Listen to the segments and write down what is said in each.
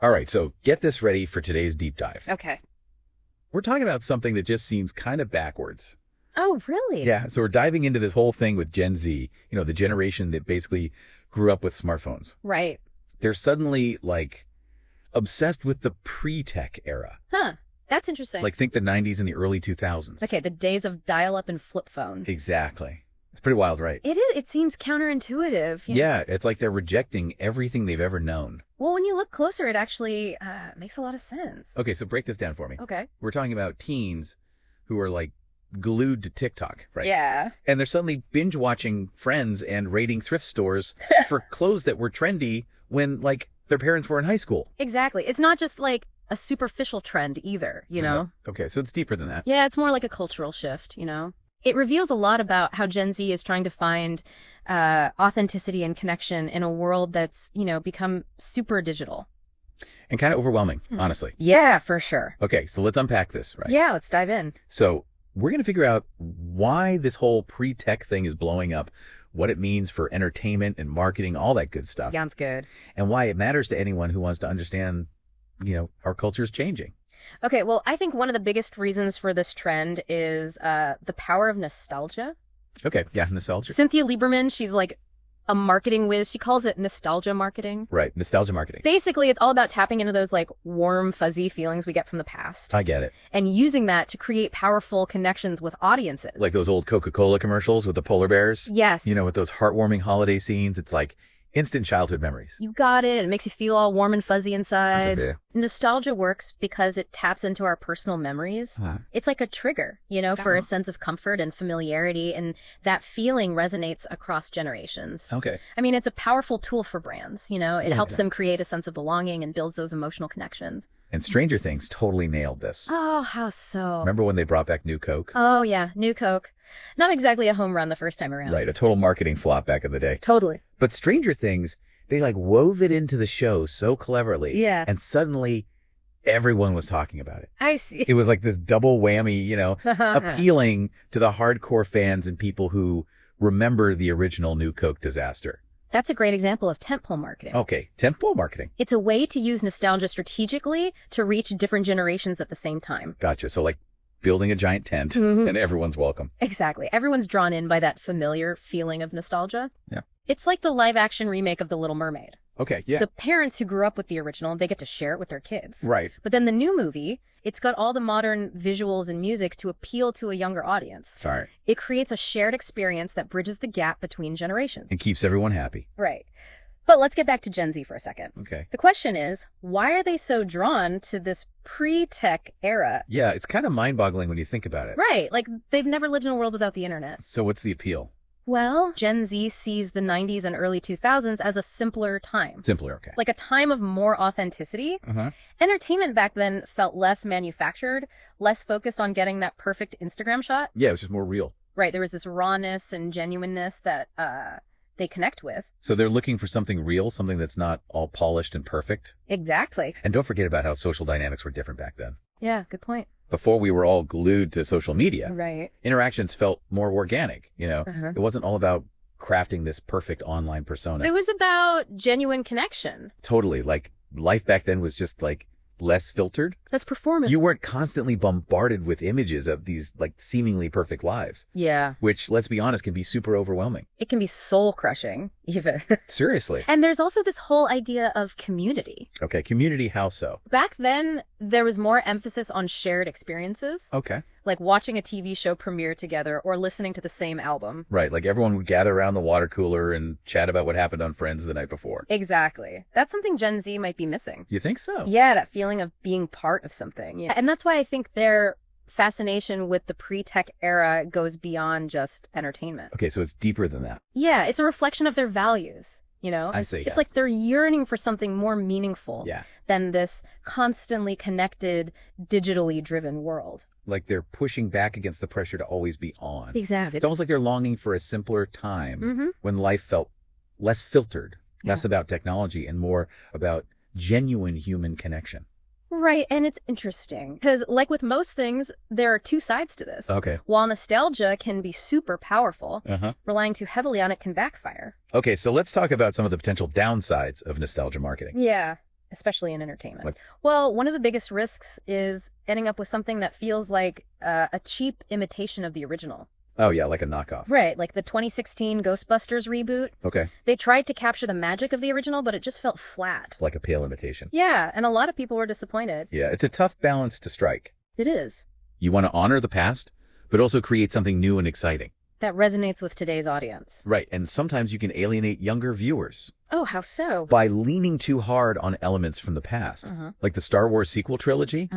All right, so get this ready for today's deep dive. Okay. We're talking about something that just seems kind of backwards. Oh, really? Yeah, so we're diving into this whole thing with Gen Z, the generation that basically grew up with smartphones. Right. They're suddenly like obsessed with the pre-tech era. Huh. That's interesting. Like think the 90s and the early 2000s. Okay, the days of dial-up and flip phone. Exactly. It's pretty wild, right? It is. It seems counterintuitive. Yeah, it's like they're rejecting everything they've ever known. Well, when you look closer, it actually makes a lot of sense. Okay, so break this down for me. Okay. We're talking about teens who are like glued to TikTok, right? Yeah. And they're suddenly binge watching Friends and raiding thrift stores for clothes that were trendy when like their parents were in high school. Exactly. It's not just like a superficial trend either, you know? Okay, so it's deeper than that. Yeah, it's more like a cultural shift, you know? It reveals a lot about how Gen Z is trying to find authenticity and connection in a world that's, become super digital. And kind of overwhelming, honestly. Yeah, for sure. Okay, so let's unpack this, right? Yeah, let's dive in. So we're going to figure out why this whole pre-tech thing is blowing up, what it means for entertainment and marketing, all that good stuff. Sounds good. And why it matters to anyone who wants to understand, our culture is changing. Okay, well, I think one of the biggest reasons for this trend is the power of nostalgia. Okay, yeah, nostalgia. Cynthia Lieberman, she's like a marketing whiz. She calls it nostalgia marketing. Right, nostalgia marketing. Basically, it's all about tapping into those like warm, fuzzy feelings we get from the past. I get it. And using that to create powerful connections with audiences. Like those old Coca-Cola commercials with the polar bears? Yes. With those heartwarming holiday scenes. It's like instant childhood memories. You got it. It makes you feel all warm and fuzzy inside. That's Nostalgia works because it taps into our personal memories. It's like a trigger, for a sense of comfort and familiarity, and that feeling resonates across generations. Okay. I mean, it's a powerful tool for brands, it helps them create a sense of belonging and builds those emotional connections. And Stranger Things totally nailed this. Oh, how so? Remember when they brought back New Coke? Oh, yeah, New Coke. Not exactly a home run the first time around. Right, a total marketing flop back in the day. Totally. But Stranger Things, they like wove it into the show so cleverly. Yeah. And suddenly everyone was talking about it. I see. It was like this double whammy, appealing to the hardcore fans and people who remember the original New Coke disaster. That's a great example of tentpole marketing. Okay, tentpole marketing. It's a way to use nostalgia strategically to reach different generations at the same time. Gotcha. So like building a giant tent and everyone's welcome. Exactly. Everyone's drawn in by that familiar feeling of nostalgia. Yeah. It's like the live action remake of The Little Mermaid. Okay, yeah. The parents who grew up with the original, they get to share it with their kids. Right. But then the new movie, it's got all the modern visuals and music to appeal to a younger audience. Sorry. It creates a shared experience that bridges the gap between generations. And keeps everyone happy. Right. But let's get back to Gen Z for a second. Okay. The question is, why are they so drawn to this pre-tech era? Yeah, it's kind of mind-boggling when you think about it. Right. Like, they've never lived in a world without the internet. So what's the appeal? Well, Gen Z sees the 90s and early 2000s as a simpler time. Simpler, okay. Like a time of more authenticity. Entertainment back then felt less manufactured, less focused on getting that perfect Instagram shot. Yeah, it was just more real. Right. There was this rawness and genuineness that they connect with. So they're looking for something real, something that's not all polished and perfect. Exactly. And don't forget about how social dynamics were different back then. Yeah, good point. Before we were all glued to social media, right, interactions felt more organic, It wasn't all about crafting this perfect online persona. It was about genuine connection. Totally. Like life back then was just like less filtered. That's performance. You weren't constantly bombarded with images of these like seemingly perfect lives. Yeah. Which, let's be honest, can be super overwhelming. It can be soul crushing, even. Seriously. And there's also this whole idea of community. Okay, community, how so? Back then, there was more emphasis on shared experiences. Okay. Like watching a TV show premiere together or listening to the same album. Right, like everyone would gather around the water cooler and chat about what happened on Friends the night before. Exactly. That's something Gen Z might be missing. You think so? Yeah, that feeling of being part of something. Yeah. And that's why I think their fascination with the pre-tech era goes beyond just entertainment. Okay, so it's deeper than that. Yeah, it's a reflection of their values. I see. It's like they're yearning for something more meaningful Yeah. than this constantly connected, digitally driven world. Like they're pushing back against the pressure to always be on. Exactly. It's almost like they're longing for a simpler time when life felt less filtered, less about technology and more about genuine human connection. Right, and it's interesting because like with most things, there are two sides to this. Okay. While nostalgia can be super powerful, relying too heavily on it can backfire. Okay, so let's talk about some of the potential downsides of nostalgia marketing. Yeah. especially in entertainment. Like, well, one of the biggest risks is ending up with something that feels like a cheap imitation of the original. oh yeah, like a knockoff. Right, like the 2016 Ghostbusters reboot. Okay. They tried to capture the magic of the original, but it just felt flat. Like a pale imitation. Yeah, and a lot of people were disappointed. Yeah, it's a tough balance to strike. It is. You want to honor the past, but also create something new and exciting. That resonates with today's audience. Right, and sometimes you can alienate younger viewers. Oh, how so? By leaning too hard on elements from the past. Like the Star Wars sequel trilogy.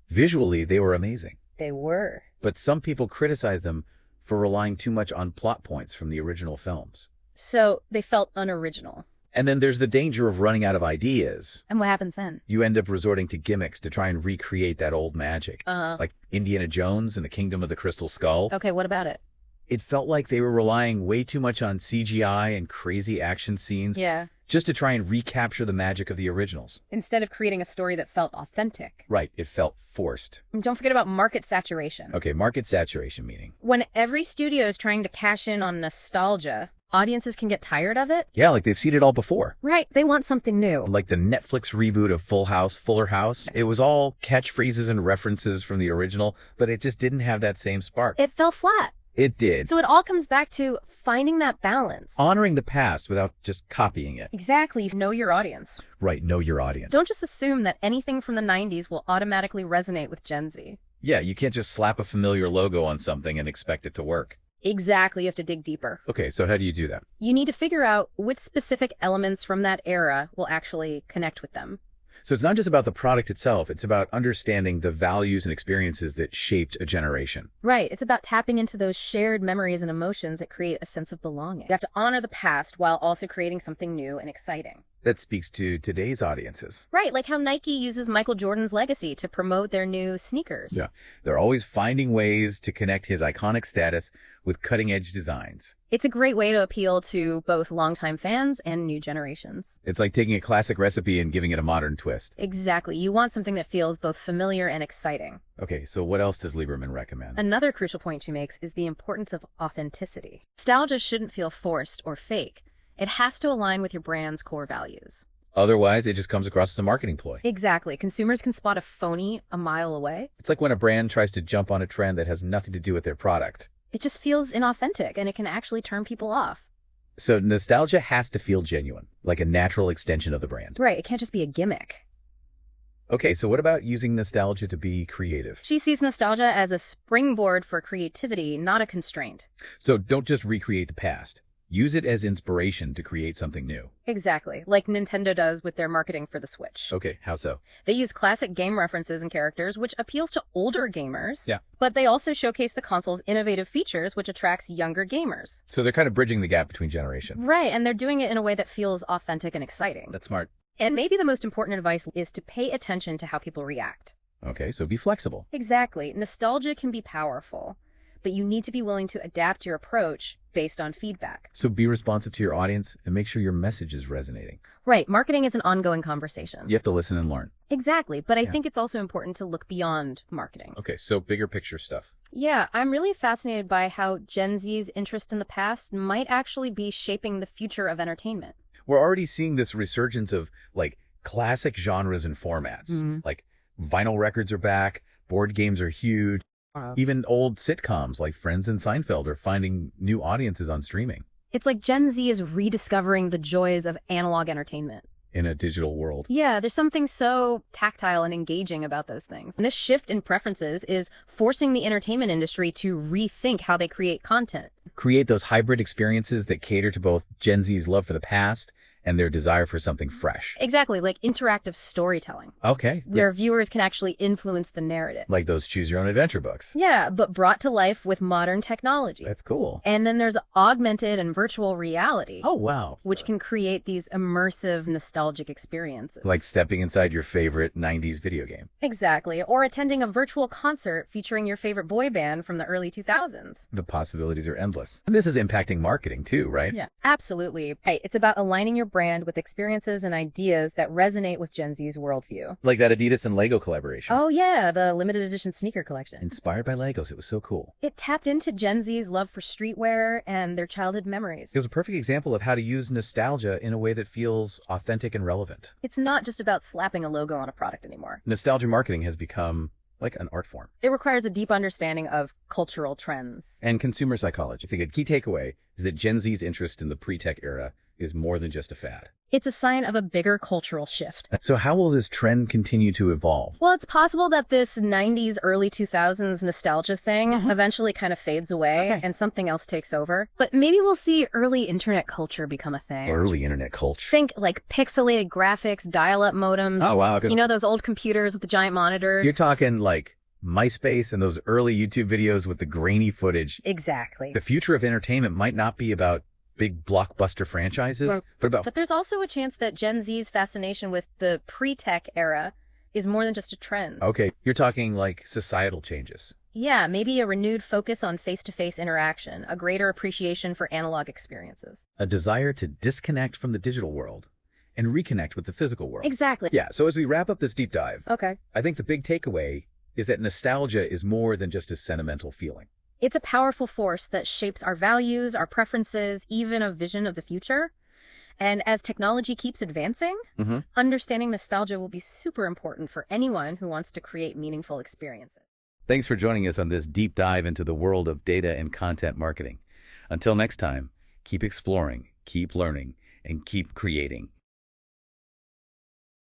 Visually, they were amazing. They were. But some people criticize them for relying too much on plot points from the original films. So they felt unoriginal. And then there's the danger of running out of ideas. And what happens then? You end up resorting to gimmicks to try and recreate that old magic. Like Indiana Jones and the Kingdom of the Crystal Skull. Okay, what about it? It felt like they were relying way too much on CGI and crazy action scenes. Yeah. Just to try and recapture the magic of the originals. Instead of creating a story that felt authentic. Right, it felt forced. And don't forget about market saturation. Okay, market saturation meaning. When every studio is trying to cash in on nostalgia, audiences can get tired of it. Yeah, like they've seen it all before. Right, they want something new. Like the Netflix reboot of Fuller House. It was all catchphrases and references from the original, but it just didn't have that same spark. It fell flat. It did. So it all comes back to finding that balance. Honoring the past without just copying it. Exactly. Know your audience. Right, know your audience. Don't just assume that anything from the 90s will automatically resonate with Gen Z. Yeah, you can't just slap a familiar logo on something and expect it to work. Exactly. You have to dig deeper. Okay, so how do you do that? You need to figure out which specific elements from that era will actually connect with them. So it's not just about the product itself, it's about understanding the values and experiences that shaped a generation. Right. It's about tapping into those shared memories and emotions that create a sense of belonging. You have to honor the past while also creating something new and exciting. That speaks to today's audiences. Right, like how Nike uses Michael Jordan's legacy to promote their new sneakers. Yeah, they're always finding ways to connect his iconic status with cutting-edge designs. It's a great way to appeal to both longtime fans and new generations. It's like taking a classic recipe and giving it a modern twist. Exactly. You want something that feels both familiar and exciting. Okay, so what else does Lieberman recommend? Another crucial point she makes is the importance of authenticity. Nostalgia shouldn't feel forced or fake. It has to align with your brand's core values. Otherwise, it just comes across as a marketing ploy. Exactly. Consumers can spot a phony a mile away. It's like when a brand tries to jump on a trend that has nothing to do with their product. It just feels inauthentic, and it can actually turn people off. So nostalgia has to feel genuine, like a natural extension of the brand. Right. It can't just be a gimmick. Okay, so what about using nostalgia to be creative? She sees nostalgia as a springboard for creativity, not a constraint. So don't just recreate the past. Use it as inspiration to create something new. Exactly, like Nintendo does with their marketing for the Switch. Okay, how so? They use classic game references and characters, which appeals to older gamers. Yeah. But they also showcase the console's innovative features, which attracts younger gamers. So they're kind of bridging the gap between generations. Right, and they're doing it in a way that feels authentic and exciting. That's smart. And maybe the most important advice is to pay attention to how people react. Okay, so be flexible. Exactly. Nostalgia can be powerful, but you need to be willing to adapt your approach based on feedback. So be responsive to your audience and make sure your message is resonating. Right. Marketing is an ongoing conversation. You have to listen and learn. Exactly. But I think it's also important to look beyond marketing. Okay, so bigger picture stuff. Yeah, I'm really fascinated by how Gen Z's interest in the past might actually be shaping the future of entertainment. We're already seeing this resurgence of like classic genres and formats. Like vinyl records are back, board games are huge. Even old sitcoms like Friends and Seinfeld are finding new audiences on streaming. It's like Gen Z is rediscovering the joys of analog entertainment. In a digital world. Yeah, there's something so tactile and engaging about those things. And this shift in preferences is forcing the entertainment industry to rethink how they create content. Create those hybrid experiences that cater to both Gen Z's love for the past and their desire for something fresh. Exactly, like interactive storytelling. Okay. Where viewers can actually influence the narrative. Like those choose your own adventure books. Yeah, but brought to life with modern technology. That's cool. And then there's augmented and virtual reality. Oh, wow. Which can create these immersive, nostalgic experiences. Like stepping inside your favorite 90s video game. Exactly. Or attending a virtual concert featuring your favorite boy band from the early 2000s. The possibilities are endless. And this is impacting marketing too, right? Yeah, absolutely. Right. It's about aligning your brand with experiences and ideas that resonate with Gen Z's worldview. Like that Adidas and Lego collaboration. Oh yeah, the limited edition sneaker collection. Inspired by Legos. It was so cool. It tapped into Gen Z's love for streetwear and their childhood memories. It was a perfect example of how to use nostalgia in a way that feels authentic and relevant. It's not just about slapping a logo on a product anymore. Nostalgia marketing has become like an art form. It requires a deep understanding of cultural trends. And consumer psychology. I think a key takeaway is that Gen Z's interest in the pre-tech era is more than just a fad. It's a sign of a bigger cultural shift. So how will this trend continue to evolve? Well, it's possible that this 90s, early 2000s nostalgia thing eventually kind of fades away and something else takes over. But maybe we'll see early internet culture become a thing. Early internet culture. Think like pixelated graphics, dial-up modems. Oh, wow. You know, those old computers with the giant monitor? You're talking like MySpace and those early YouTube videos with the grainy footage. Exactly. The future of entertainment might not be about big blockbuster franchises, but there's also a chance that Gen Z's fascination with the pre-tech era is more than just a trend. Okay, you're talking like societal changes. Yeah, maybe a renewed focus on face-to-face interaction, a greater appreciation for analog experiences. A desire to disconnect from the digital world and reconnect with the physical world. Exactly. Yeah, so as we wrap up this deep dive, okay, I think the big takeaway is that nostalgia is more than just a sentimental feeling. It's a powerful force that shapes our values, our preferences, even a vision of the future. And as technology keeps advancing, understanding nostalgia will be super important for anyone who wants to create meaningful experiences. Thanks for joining us on this deep dive into the world of data and content marketing. Until next time, keep exploring, keep learning, and keep creating.